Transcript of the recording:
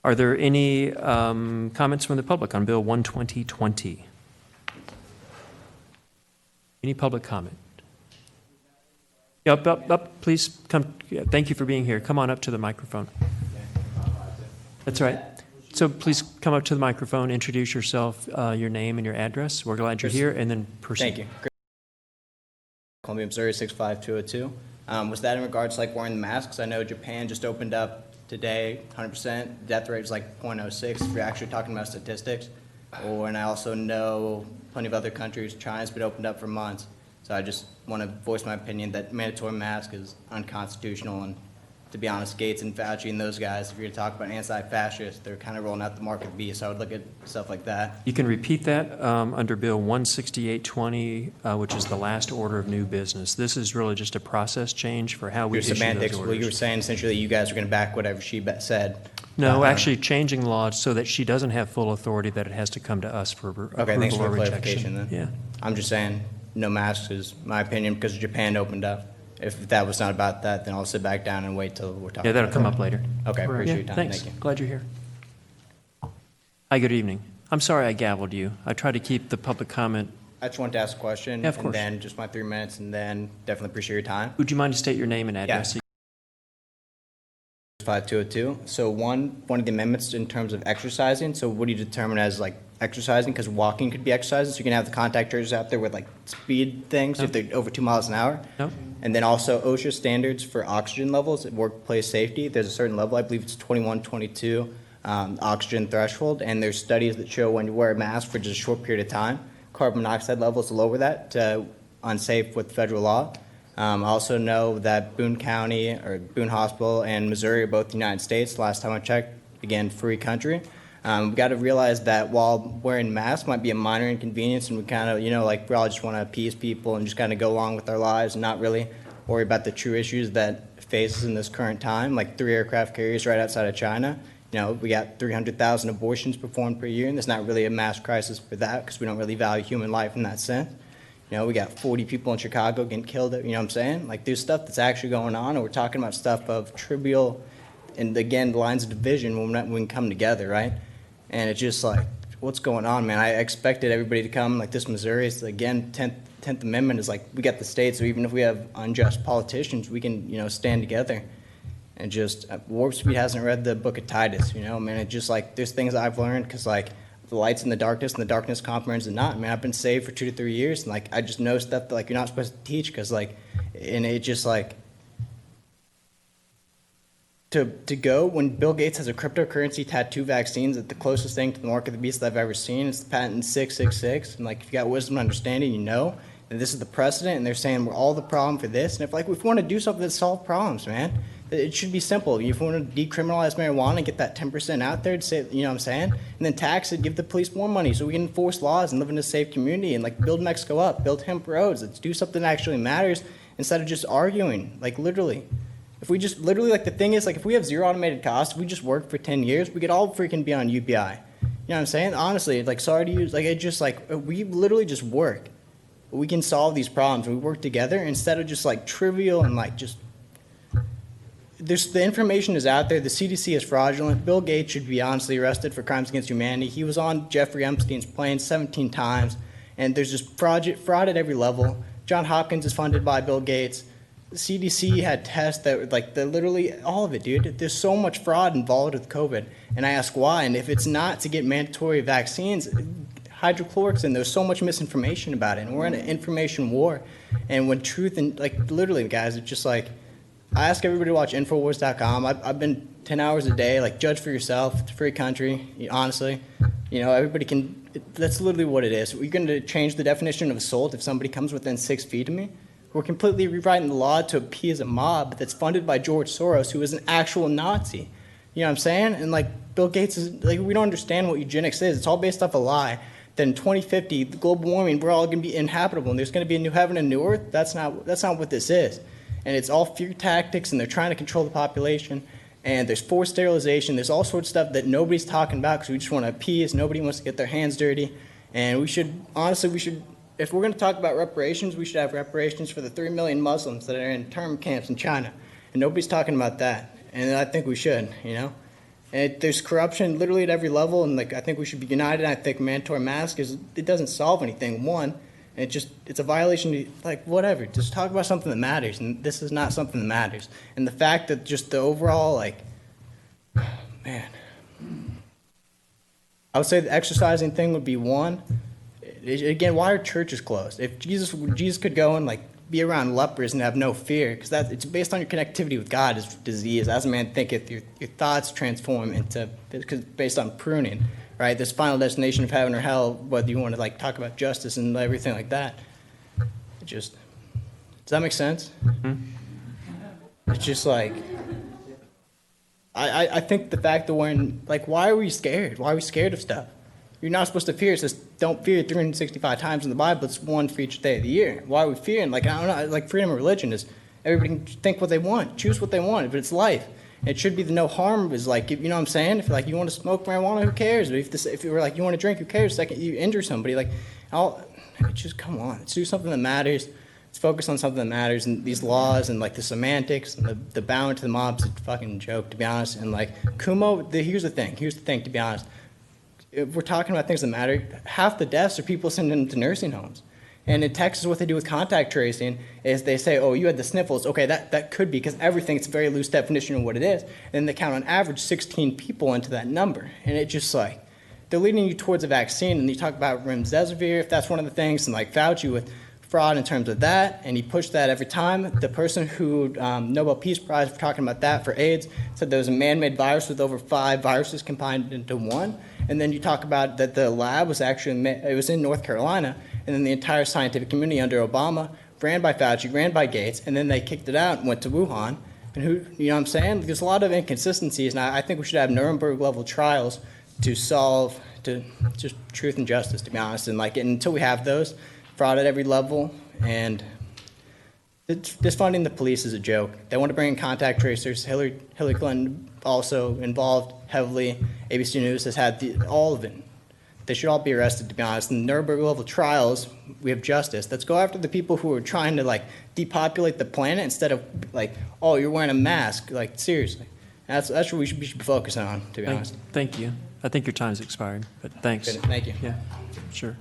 Are there any comments from the public on Bill 12020? Any public comment? Up, please come. Yeah, thank you for being here. Come on up to the microphone. That's right. So please come up to the microphone, introduce yourself, your name and your address. We're glad you're here, and then proceed. Thank you. Columbia, Missouri 65202. Was that in regards to like wearing the masks? I know Japan just opened up today, 100%. Death rate is like 0.06 if you're actually talking about statistics. And I also know plenty of other countries. China's been opened up for months. So I just want to voice my opinion that mandatory mask is unconstitutional. And to be honest, Gates and Fauci and those guys, if you're going to talk about anti-fascists, they're kind of rolling out the mark of the beast. So I would look at stuff like that. You can repeat that under Bill 16820, which is the last order of new business. This is really just a process change for how we issue semantics. those orders. Well, you were saying essentially you guys are going to back whatever she said. No, actually changing the law so that she doesn't have full authority, that it has to come to us for approval Okay, thanks for or the rejection. clarification then. Yeah. I'm just saying no masks is my opinion because Japan opened up. If that was not about that, then I'll sit back down and wait till we're talking Yeah, that'll about come that. up later. Okay, appreciate your time. Thanks. Thank you. Glad you're here. Hi, good evening. I'm sorry I gavelled you. I try to keep the public comment. I just wanted to ask a question. Yeah, of course. And then just my 3 minutes, and then definitely appreciate your time. Would you mind to state your name and address? 5202. So one of the amendments in terms of exercising. So what do you determine as like exercising? Because walking could be exercising. So you can have the contact tracers out there with like speed things if they're over 2 miles an hour. No. And then also OSHA standards for oxygen levels at workplace safety. There's a certain level, I believe it's 21, 22 oxygen threshold. And there's studies that show when you wear a mask for just a short period of time, carbon monoxide levels lower that to unsafe with federal law. I also know that Boone County or Boone Hospital and Missouri are both the United States. Last time I checked, again, free country. We've got to realize that while wearing masks might be a minor inconvenience and we kind of, like we all just want to appease people and just kind of go along with our lives and not really worry about the true issues that faces in this current time, like 3 aircraft carriers right outside of China. We got 300,000 abortions performed per year, and there's not really a mass crisis for that because we don't really value human life in that sense. We got 40 people in Chicago getting killed, you know what I'm saying? Like, there's stuff that's actually going on, and we're talking about stuff of trivial, and again, lines of division when we can come together, right? And it's just like, what's going on, man? I expected everybody to come, like this Missouri, is, again, 10th Amendment is like, we got the state, so even if we have unjust politicians, we can, stand together. And just, Warp Speed hasn't read the book of Titus, man, it's just like, there's things I've learned, because like, the light's in the darkness, and the darkness comprehends it not. I've been saved for 2 to 3 years, and like I just know stuff that like you're not supposed to teach, because like, and it just like to go when Bill Gates has a cryptocurrency tattoo vaccines at the closest thing to the mark of the beast that I've ever seen. It's the patent 666, and like if you got wisdom and understanding, and this is the precedent, and they're saying we're all the problem for this. And if we want to do something that solve problems, man, it should be simple. If you want to decriminalize marijuana and get that 10% out there to say, you know what I'm saying? And then tax it, give the police more money so we can enforce laws and live in a safe community and like build Mexico up, build hemp roads. Let's do something that actually matters instead of just arguing, like literally. If we just literally, like the thing is, like if we have zero automated costs, if we just work for 10 years, we could all freaking be on UBI. You know what I'm saying? Honestly, like sorry to use, like it just like, we literally just work. We can solve these problems. We work together instead of just like trivial and like just, the information is out there. The CDC is fraudulent. Bill Gates should be honestly arrested for crimes against humanity. He was on Jeffrey Epstein's plane 17 times, and there's just fraud at every level. John Hopkins is funded by Bill Gates. The CDC had tests that like literally all of it, dude. There's so much fraud involved with COVID, and I ask why. And if it's not to get mandatory vaccines, hydrochloroquine, there's so much misinformation about it, and we're in an information war. And when truth and like literally, guys, it's just like. I ask everybody to watch Infowars.com. I've been 10 hours a day. Like, judge for yourself. It's a free country, honestly. Everybody can. That's literally what it is. We're going to change the definition of assault if somebody comes within 6 feet of me. We're completely rewriting the law to appease a mob that's funded by George Soros, who is an actual Nazi. You know what I'm saying? And, like, Bill Gates is, like, we don't understand what eugenics is. It's all based off a lie. That in 2050, the global warming, we're all going to be inhabitable, and there's going to be a new heaven and new earth. That's not what this is. And it's all fear tactics, and they're trying to control the population. And there's forced sterilization. There's all sorts of stuff that nobody's talking about because we just want to appease. Nobody wants to get their hands dirty. And we should, if we're going to talk about reparations, we should have reparations for the 3 million Muslims that are in internment camps in China. And nobody's talking about that. And I think we should, And there's corruption literally at every level, and like I think we should be united. I think mandatory mask it doesn't solve anything. One, and it's a violation. Like whatever, just talk about something that matters, and this is not something that matters. And the fact that just the overall man, I would say the exercising thing would be one. Again, why are churches closed? If Jesus could go and like be around lepers and have no fear, because it's based on your connectivity with God is disease. As a man thinketh, your thoughts transform into, because based on pruning, right? This final destination of heaven or hell, whether you want to like talk about justice and everything like that. Does that make sense? Mm-hmm. It's just like, I think the fact that we're in, like, why are we scared? Why are we scared of stuff? You're not supposed to fear. It says don't fear 365 times in the Bible. It's one for each day of the year. Why are we fearing? Like, I don't know. Like, freedom of religion is everybody can think what they want, choose what they want, but it's life. It should be the no harm is like, you know what I'm saying? If like you want to smoke marijuana, who cares? If you were like you want to drink, who cares? Second you injure somebody, like, just come on. Let's do something that matters. Let's focus on something that matters. And these laws and like the semantics and the bowing to the mob's a fucking joke, to be honest. And like Kumo, here's the thing, to be honest. If we're talking about things that matter, half the deaths are people sending them to nursing homes. And in Texas, what they do with contact tracing is they say, oh, you had the sniffles. Okay, that could be, because everything, it's a very loose definition of what it is. And they count on average 16 people into that number. And it just like, they're leading you towards a vaccine. And you talk about remdesivir, if that's one of the things, and like Fauci with fraud in terms of that, and he pushed that every time. The person who, Nobel Peace Prize for talking about that for AIDS, said there was a man-made virus with over 5 viruses combined into one. And then you talk about that the lab was actually, it was in North Carolina, and then the entire scientific community under Obama, ran by Fauci, ran by Gates, and then they kicked it out and went to Wuhan. And you know what I'm saying? There's a lot of inconsistencies, and I think we should have Nuremberg-level trials to solve, to just truth and justice, to be honest. And like, until we have those, fraud at every level, and disfunding the police is a joke. They want to bring in contact tracers. Hillary Clinton also involved heavily. ABC News has had all of it. They should all be arrested, to be honest. In the Nuremberg level trials, we have justice. Let's go after the people who are trying to like depopulate the planet instead of like, oh, you're wearing a mask. Like, seriously. That's what we should be focusing on, to be honest. Thank you. I think your time's expired, but thanks. Good. Thank you. Yeah, sure.